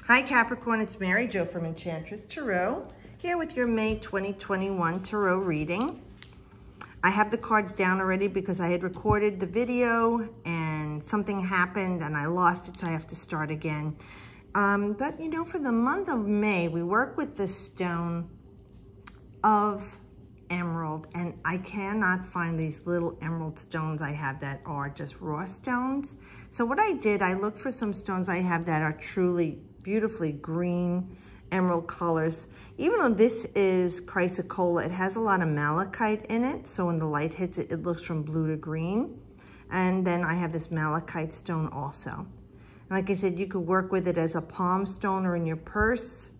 Hi Capricorn, it's Mary Jo from Enchantress Tarot, here with your May 2021 Tarot reading. I have the cards down already because I had recorded the video and something happened and I lost it, so I have to start again. But you know, for the month of May, we work with the stone of emerald, and I cannot find these little emerald stones I have that are just raw stones. So what I did, I looked for some stones I have that are truly beautifully green emerald colors. Even though this is chrysocolla, it has a lot of malachite in it, so when the light hits it, it looks from blue to green. And then I have this malachite stone also. And like I said, you could work with it as a palm stone or in your purse,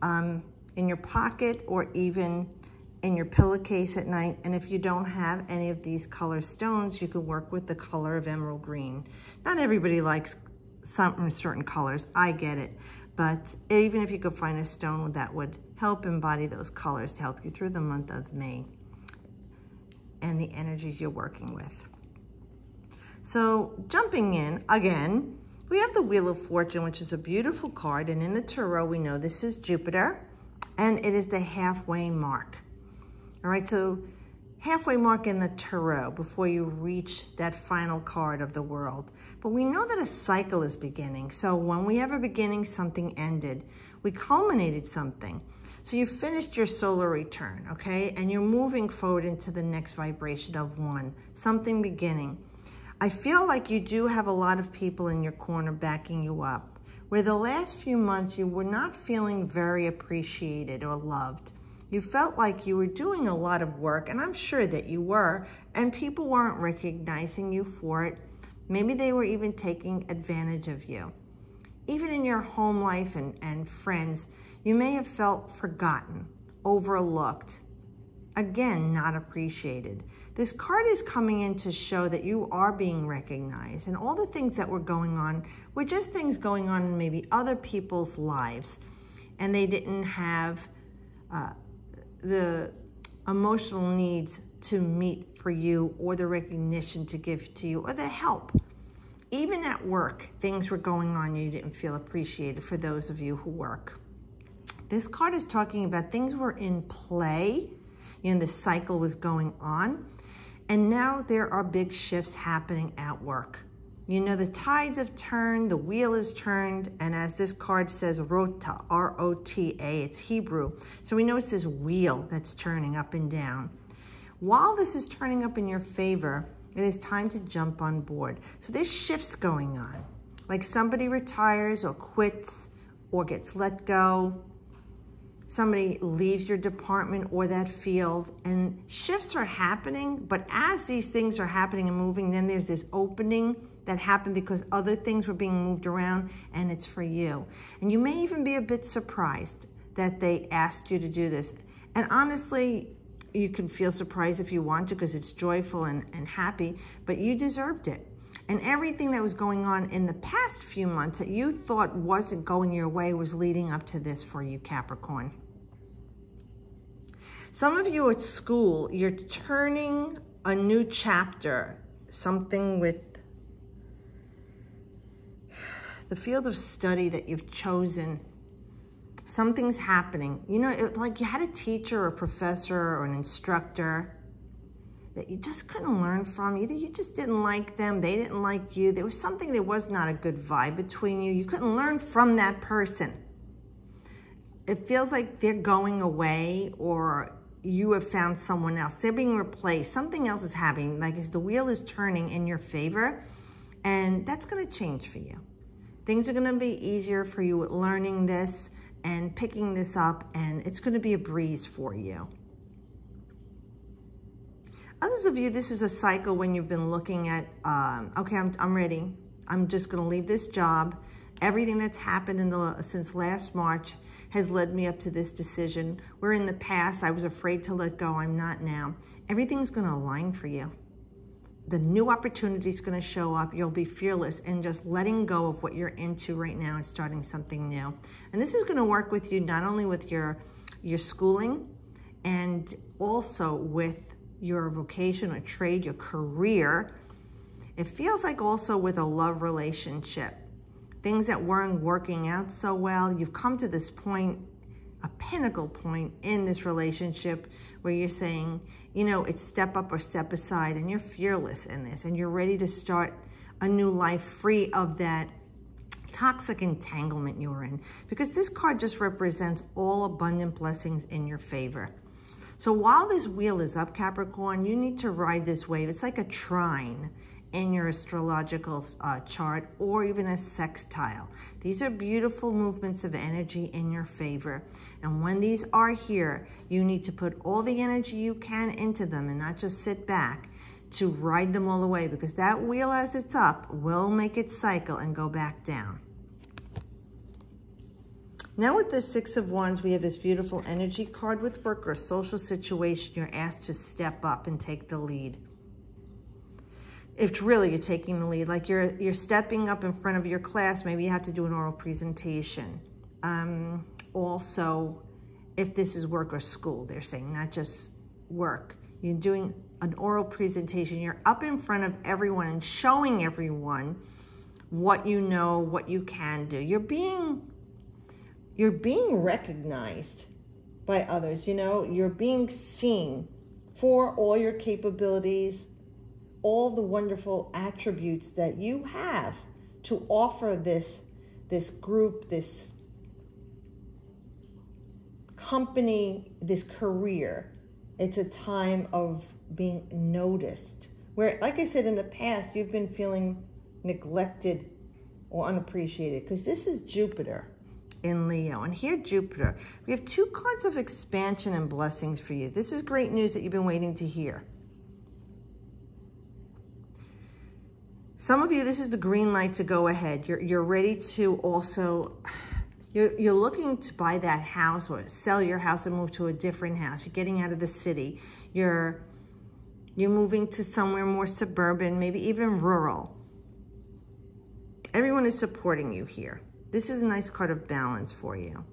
in your pocket, or even in your pillowcase at night. And if you don't have any of these color stones, you could work with the color of emerald green. Not everybody likes certain colors, I get it. But even if you could find a stone that would help embody those colors to help you through the month of May and the energies you're working with. So jumping in again, we have the Wheel of Fortune, which is a beautiful card. And in the Tarot, we know this is Jupiter and it is the halfway mark. All right, so halfway mark in the Tarot before you reach that final card of the world. But we know that a cycle is beginning. So when we have a beginning, something ended. We culminated something. So you finished your solar return, okay? And you're moving forward into the next vibration of one, something beginning. I feel like you do have a lot of people in your corner backing you up, where the last few months you were not feeling very appreciated or loved. You felt like you were doing a lot of work, and I'm sure that you were, and people weren't recognizing you for it. Maybe they were even taking advantage of you. Even in your home life and friends, you may have felt forgotten, overlooked, again, not appreciated. This card is coming in to show that you are being recognized, and all the things that were going on were just things going on in maybe other people's lives, and they didn't have the emotional needs to meet for you, or the recognition to give to you, or the help. Even at work, things were going on, you didn't feel appreciated, for those of you who work. This card is talking about things were in play, you know, the cycle was going on, and now there are big shifts happening at work. You know, the tides have turned, the wheel is turned, and as this card says, rota, R-O-T-A, it's Hebrew. So we know it's this wheel that's turning up and down. While this is turning up in your favor, it is time to jump on board. So there's shifts going on, like somebody retires or quits or gets let go. Somebody leaves your department or that field, and shifts are happening. But as these things are happening and moving, then there's this opening that happened because other things were being moved around, and it's for you. And you may even be a bit surprised that they asked you to do this. And honestly, you can feel surprised if you want to, because it's joyful and happy, but you deserved it. And everything that was going on in the past few months that you thought wasn't going your way was leading up to this for you, Capricorn. Some of you at school, you're turning a new chapter, something with the field of study that you've chosen. Something's happening. You know, like you had a teacher or a professor or an instructor that you just couldn't learn from. Either you just didn't like them, they didn't like you. There was something, there was not a good vibe between you. You couldn't learn from that person. It feels like they're going away, or you have found someone else. They're being replaced. Something else is happening. Like the wheel is turning in your favor, and that's going to change for you. Things are going to be easier for you with learning this and picking this up, and it's going to be a breeze for you. Others of you, this is a cycle when you've been looking at, okay, I'm ready. I'm just going to leave this job. Everything that's happened since last March has led me up to this decision. Where in the past I was afraid to let go, I'm not now. Everything's going to align for you. The new opportunity is going to show up. You'll be fearless in just letting go of what you're into right now and starting something new. And this is going to work with you not only with your schooling, and also with your vocation or trade, your career. It feels like also with a love relationship. things that weren't working out so well. You've come to this point, a pinnacle point in this relationship where you're saying, you know, it's step up or step aside, and you're fearless in this, and you're ready to start a new life free of that toxic entanglement you were in, because this card just represents all abundant blessings in your favor. So while this wheel is up, Capricorn, you need to ride this wave. It's like a trine in your astrological chart, or even a sextile. These are beautiful movements of energy in your favor. And when these are here, you need to put all the energy you can into them and not just sit back to ride them all the way, because that wheel as it's up will make it cycle and go back down. Now with the Six of Wands, we have this beautiful energy card with work or social situation. You're asked to step up and take the lead. If really you're taking the lead, like you're stepping up in front of your class, maybe you have to do an oral presentation. Also, if this is work or school, they're saying, not just work. You're doing an oral presentation. You're up in front of everyone and showing everyone what you know, what you can do. You're being recognized by others, you know. You're being seen for all your capabilities, all the wonderful attributes that you have to offer this group, this company, this career. It's a time of being noticed, where, like I said, in the past, you've been feeling neglected or unappreciated, because this is Jupiter in Leo. And here, Jupiter, we have two cards of expansion and blessings for you. This is great news that you've been waiting to hear. Some of you, this is the green light to go ahead. You're ready to also, you're looking to buy that house or sell your house and move to a different house. You're getting out of the city. You're moving to somewhere more suburban, maybe even rural. Everyone is supporting you here. This is a nice card of balance for you.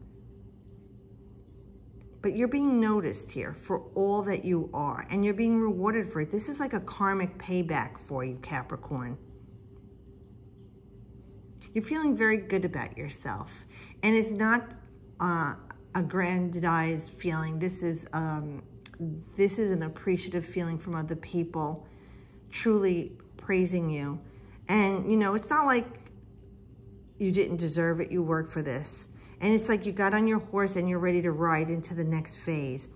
But you're being noticed here for all that you are, and you're being rewarded for it. This is like a karmic payback for you, Capricorn. You're feeling very good about yourself. And it's not a grandized feeling. This is an appreciative feeling from other people truly praising you. And, you know, it's not like you didn't deserve it. You worked for this. And it's like you got on your horse and you're ready to ride into the next phase.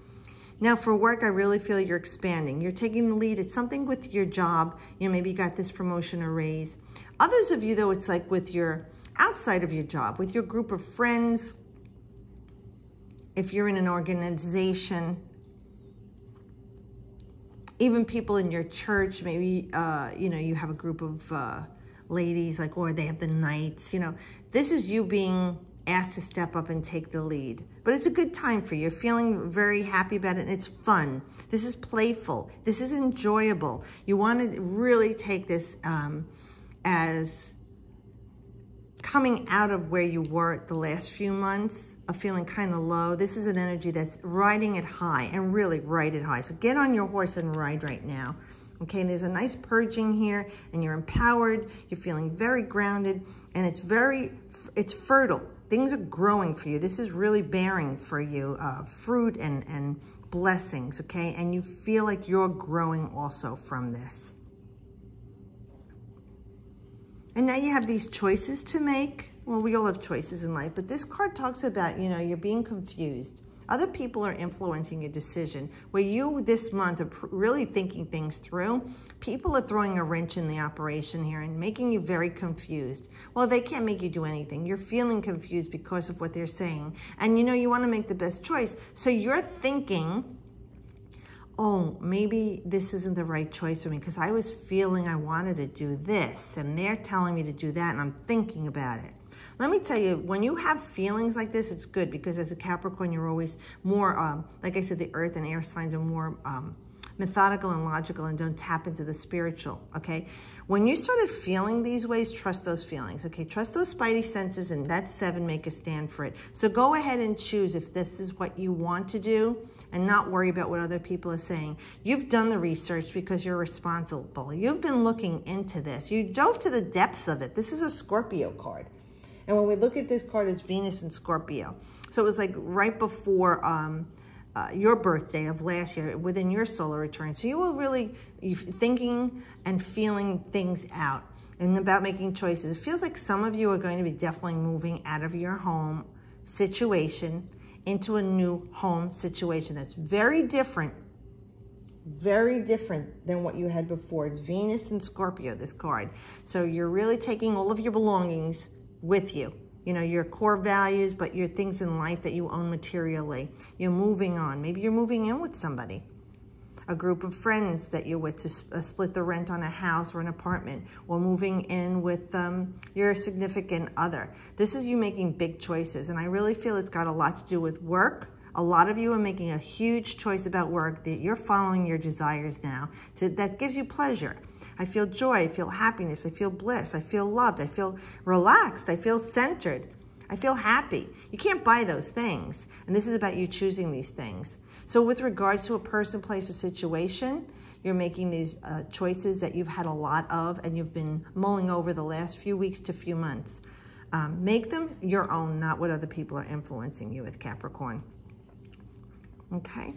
Now for work, I really feel you're expanding. You're taking the lead. It's something with your job. You know, maybe you got this promotion or raise. Others of you, though, it's like with your outside of your job, with your group of friends. If you're in an organization, even people in your church, maybe, you know, you have a group of ladies, like, or they have the knights, you know. This is you being asked to step up and take the lead. But it's a good time for you. You're feeling very happy about it, and it's fun. This is playful. This is enjoyable. You want to really take this as coming out of where you were the last few months of feeling kind of low. This is an energy that's riding it high, and really ride it high. So get on your horse and ride right now. Okay, and there's a nice purging here, and you're empowered. You're feeling very grounded, and it's fertile. Things are growing for you. This is really bearing for you fruit and blessings, okay? And you feel like you're growing also from this. And now you have these choices to make. Well, we all have choices in life, but this card talks about, you know, you're being confused. Other people are influencing your decision. Where you this month are really thinking things through, people are throwing a wrench in the operation here and making you very confused. Well, they can't make you do anything. You're feeling confused because of what they're saying. And you know, you want to make the best choice. So you're thinking, oh, maybe this isn't the right choice for me because I was feeling I wanted to do this and they're telling me to do that and I'm thinking about it. Let me tell you, when you have feelings like this, it's good because as a Capricorn, you're always more, like I said, the earth and air signs are more methodical and logical and don't tap into the spiritual, okay? When you started feeling these ways, trust those feelings, okay? Trust those spidey senses, and that 7, make a stand for it. So go ahead and choose if this is what you want to do and not worry about what other people are saying. You've done the research because you're responsible. You've been looking into this. You dove to the depths of it. This is a Scorpio card. And when we look at this card, it's Venus and Scorpio. So it was like right before your birthday of last year, within your solar return. So you were really thinking and feeling things out and about making choices. It feels like some of you are going to be definitely moving out of your home situation into a new home situation that's very different than what you had before. It's Venus and Scorpio, this card. So you're really taking all of your belongings with you. You know, your core values, but your things in life that you own materially. You're moving on. Maybe you're moving in with somebody. A group of friends that you're with to split the rent on a house or an apartment, or moving in with your significant other. This is you making big choices, and I really feel it's got a lot to do with work. A lot of you are making a huge choice about work, that you're following your desires now. That gives you pleasure. I feel joy, I feel happiness, I feel bliss, I feel loved, I feel relaxed, I feel centered, I feel happy. You can't buy those things, and this is about you choosing these things. So with regards to a person, place, or situation, you're making these choices that you've had a lot of and you've been mulling over the last few weeks to few months. Make them your own, not what other people are influencing you with, Capricorn. Okay.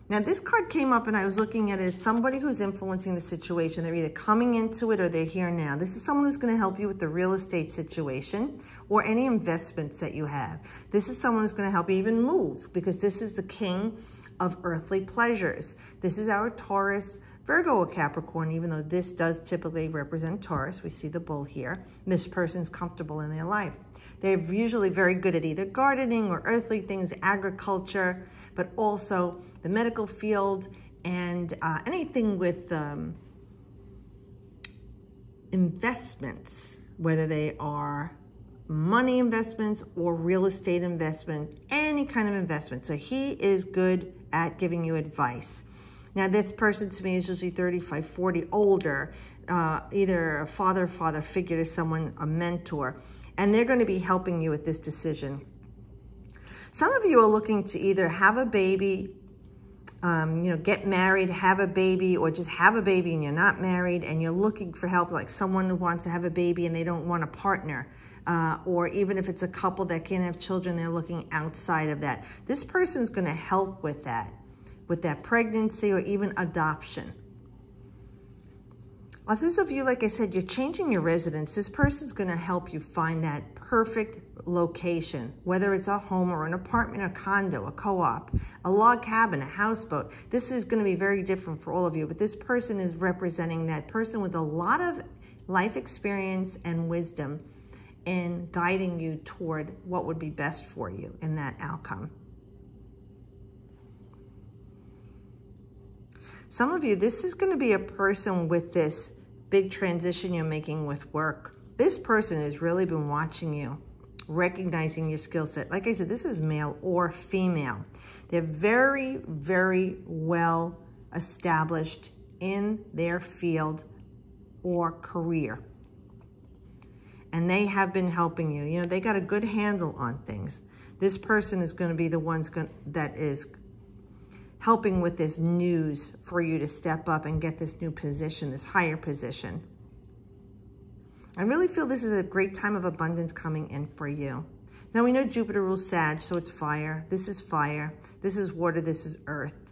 Now this card came up and I was looking at it as somebody who's influencing the situation. They're either coming into it or they're here now. This is someone who's going to help you with the real estate situation or any investments that you have. This is someone who's going to help you even move, because this is the king of earthly pleasures. This is our Taurus, Virgo, or Capricorn, even though this does typically represent Taurus. We see the bull here. This person's comfortable in their life. They're usually very good at either gardening or earthly things, agriculture, but also the medical field and anything with investments, whether they are money investments or real estate investments, any kind of investment. So he is good at giving you advice. Now, this person to me is usually 35, 40, older, either a father figure to someone, a mentor, and they're going to be helping you with this decision. Some of you are looking to either have a baby, get married, have a baby, or just have a baby and you're not married and you're looking for help, like someone who wants to have a baby and they don't want a partner. Or even if it's a couple that can't have children, they're looking outside of that. This person's going to help with that pregnancy or even adoption. Others of you, like I said, you're changing your residence. This person's going to help you find that perfect location, whether it's a home or an apartment, a condo, a co-op, a log cabin, a houseboat. This is going to be very different for all of you, but this person is representing that person with a lot of life experience and wisdom in guiding you toward what would be best for you in that outcome. Some of you, this is going to be a person with this big transition you're making with work. This person has really been watching you, recognizing your skill set. Like I said, this is male or female. They're very, very well established in their field or career. And they have been helping you. You know, they got a good handle on things. This person is going to be the ones that is helping with this news for you to step up and get this new position, this higher position. I really feel this is a great time of abundance coming in for you. Now we know Jupiter rules Sag, so it's fire. This is fire. This is water. This is earth.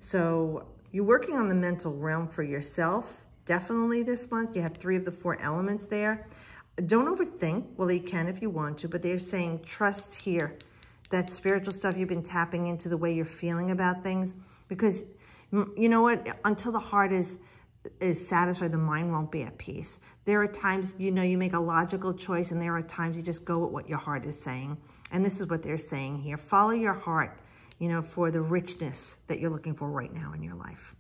So you're working on the mental realm for yourself. Definitely this month. You have 3 of the 4 elements there. Don't overthink. Well, you can if you want to, but they're saying trust here. That spiritual stuff you've been tapping into, the way you're feeling about things, because you know what, until the heart is satisfied, the mind won't be at peace. There are times, you make a logical choice, and there are times you just go with what your heart is saying. And this is what they're saying here. Follow your heart, for the richness that you're looking for right now in your life.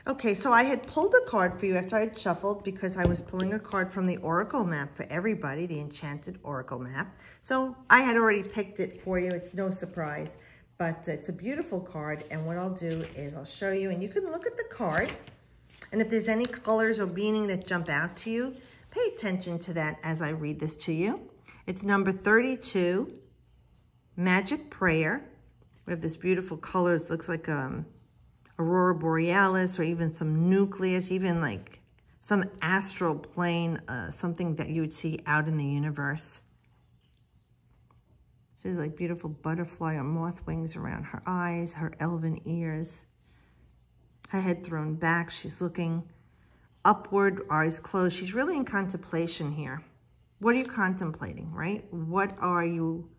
Okay, so I had pulled a card for you after I had shuffled, because I was pulling a card from the Oracle map for everybody, the Enchanted Oracle map. So I had already picked it for you. It's no surprise, but it's a beautiful card. And what I'll do is I'll show you, and you can look at the card. And if there's any colors or meaning that jump out to you, pay attention to that as I read this to you. It's number 32, Magic Prayer. We have this beautiful colors, looks like Aurora Borealis, or even some nucleus, even like some astral plane, something that you would see out in the universe. She's like beautiful butterfly or moth wings around her eyes, her elven ears, her head thrown back. She's looking upward, eyes closed. She's really in contemplation here. What are you contemplating, right? What are you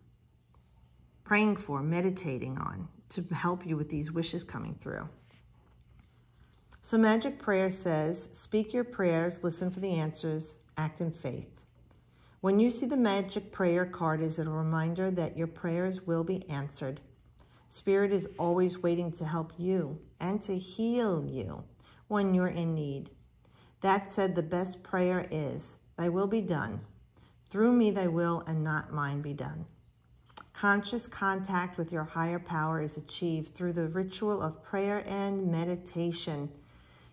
praying for, meditating on to help you with these wishes coming through? So Magic Prayer says, speak your prayers, listen for the answers, act in faith. When you see the Magic Prayer card, is it a reminder that your prayers will be answered? Spirit is always waiting to help you and to heal you when you're in need. That said, the best prayer is, thy will be done. Through me thy will and not mine be done. Conscious contact with your higher power is achieved through the ritual of prayer and meditation.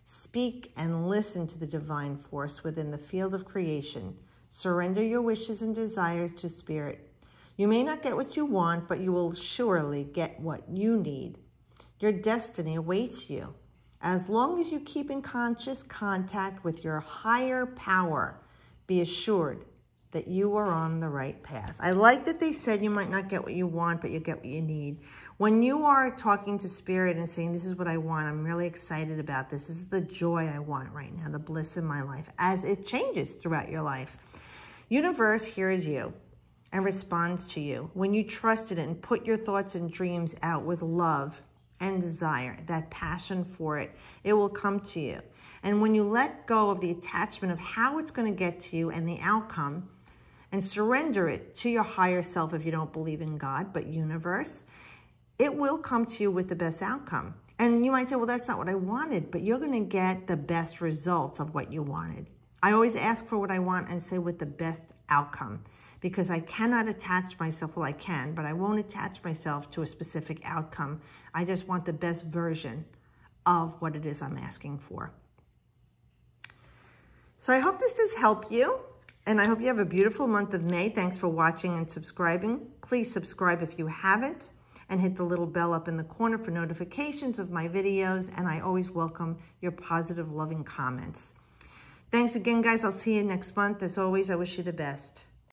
Speak and listen to the divine force within the field of creation. Surrender your wishes and desires to Spirit. You may not get what you want, but you will surely get what you need. Your destiny awaits you. As long as you keep in conscious contact with your higher power, be assured that you are on the right path. I like that they said you might not get what you want, but you get what you need. When you are talking to Spirit and saying, this is what I want, I'm really excited about this. This is the joy I want right now, the bliss in my life, as it changes throughout your life. Universe hears you and responds to you. When you trust it and put your thoughts and dreams out with love and desire, that passion for it, it will come to you. And when you let go of the attachment of how it's going to get to you and the outcome, and surrender it to your higher self if you don't believe in God, but universe, it will come to you with the best outcome. And you might say, well, that's not what I wanted, but you're going to get the best results of what you wanted. I always ask for what I want and say with the best outcome, because I cannot attach myself, well, I can, but I won't attach myself to a specific outcome. I just want the best version of what it is I'm asking for. So I hope this does help you. And I hope you have a beautiful month of May. Thanks for watching and subscribing. Please subscribe if you haven't, and hit the little bell up in the corner for notifications of my videos. And I always welcome your positive, loving comments. Thanks again, guys. I'll see you next month. As always, I wish you the best.